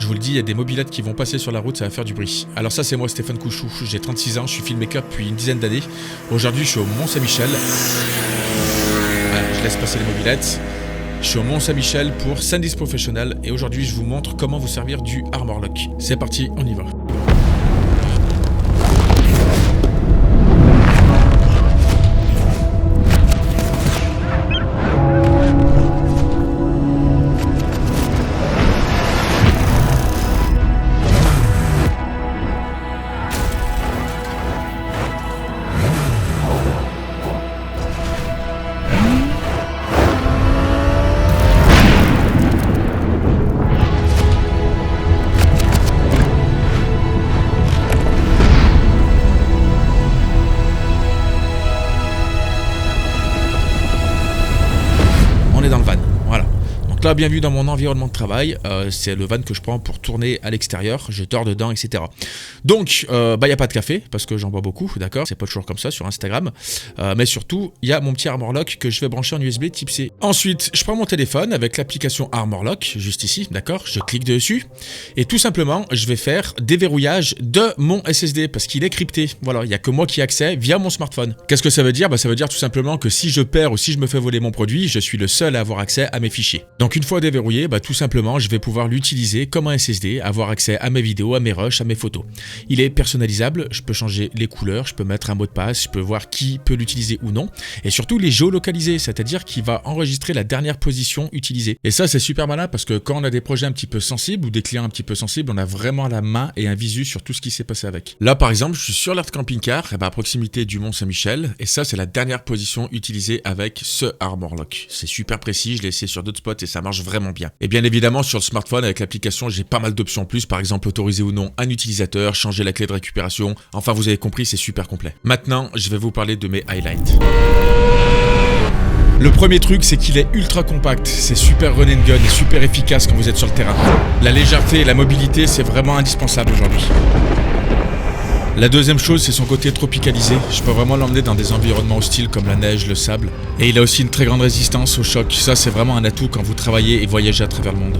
Je vous le dis, il y a des mobylettes qui vont passer sur la route, ça va faire du bruit. Alors ça c'est moi Stéphane Couchou, j'ai 36 ans, je suis filmmaker depuis une dizaine d'années. Aujourd'hui je suis au Mont-Saint-Michel. Voilà, je laisse passer les mobylettes. Je suis au Mont-Saint-Michel pour Sandisk Professional et aujourd'hui je vous montre comment vous servir du Armor Lock. C'est parti, on y va. Dans le van, voilà. Donc là, bienvenue dans mon environnement de travail. C'est le van que je prends pour tourner à l'extérieur. Je dors dedans, etc. Donc, il n'y a pas de café parce que j'en bois beaucoup, d'accord. C'est pas toujours comme ça sur Instagram. Mais surtout, il y a mon petit Armor Lock que je vais brancher en USB type C. Ensuite, je prends mon téléphone avec l'application Armor Lock, juste ici, d'accord. Je clique dessus et tout simplement, je vais faire déverrouillage de mon SSD parce qu'il est crypté. Voilà, il n'y a que moi qui ai accès via mon smartphone. Qu'est-ce que ça veut dire? Ça veut dire tout simplement que si je perds ou si je me fais voler mon produit, je suis le seul à avoir accès à mes fichiers. Donc une fois déverrouillé, tout simplement, je vais pouvoir l'utiliser comme un SSD, avoir accès à mes vidéos, à mes rushs, à mes photos. Il est personnalisable, je peux changer les couleurs, je peux mettre un mot de passe, je peux voir qui peut l'utiliser ou non. Et surtout, il est géolocalisé, c'est-à-dire qu'il va enregistrer la dernière position utilisée. Et ça, c'est super malin parce que quand on a des projets un petit peu sensibles ou des clients un petit peu sensibles, on a vraiment la main et un visu sur tout ce qui s'est passé avec. Là, par exemple, je suis sur l'Art Camping Car, à proximité du Mont-Saint-Michel. Et ça, c'est la dernière position utilisée avec ce Armor Lock. C'est super précis, je l'ai essayé sur d'autres spots et ça marche vraiment bien. Et bien évidemment, sur le smartphone, avec l'application, j'ai pas mal d'options en plus. Par exemple, autoriser ou non un utilisateur, changer la clé de récupération. Enfin, vous avez compris, c'est super complet. Maintenant, je vais vous parler de mes highlights. Le premier truc, c'est qu'il est ultra compact, c'est super run and gun et super efficace quand vous êtes sur le terrain. La légèreté et la mobilité, c'est vraiment indispensable aujourd'hui. La deuxième chose, c'est son côté tropicalisé. Je peux vraiment l'emmener dans des environnements hostiles comme la neige, le sable. Et il a aussi une très grande résistance au choc. Ça, c'est vraiment un atout quand vous travaillez et voyagez à travers le monde.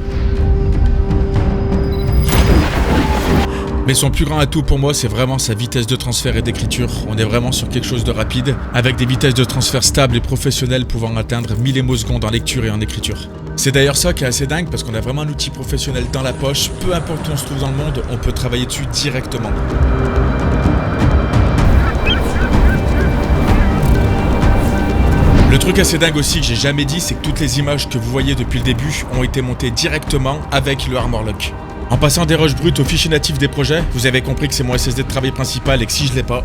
Mais son plus grand atout pour moi, c'est vraiment sa vitesse de transfert et d'écriture. On est vraiment sur quelque chose de rapide, avec des vitesses de transfert stables et professionnelles pouvant atteindre 1000 émosecondes en lecture et en écriture. C'est d'ailleurs ça qui est assez dingue parce qu'on a vraiment un outil professionnel dans la poche. Peu importe où on se trouve dans le monde, on peut travailler dessus directement. Le truc assez dingue aussi que j'ai jamais dit, c'est que toutes les images que vous voyez depuis le début ont été montées directement avec le Armor Lock. En passant des rushs bruts aux fichiers natifs des projets, vous avez compris que c'est mon SSD de travail principal et que si je l'ai pas,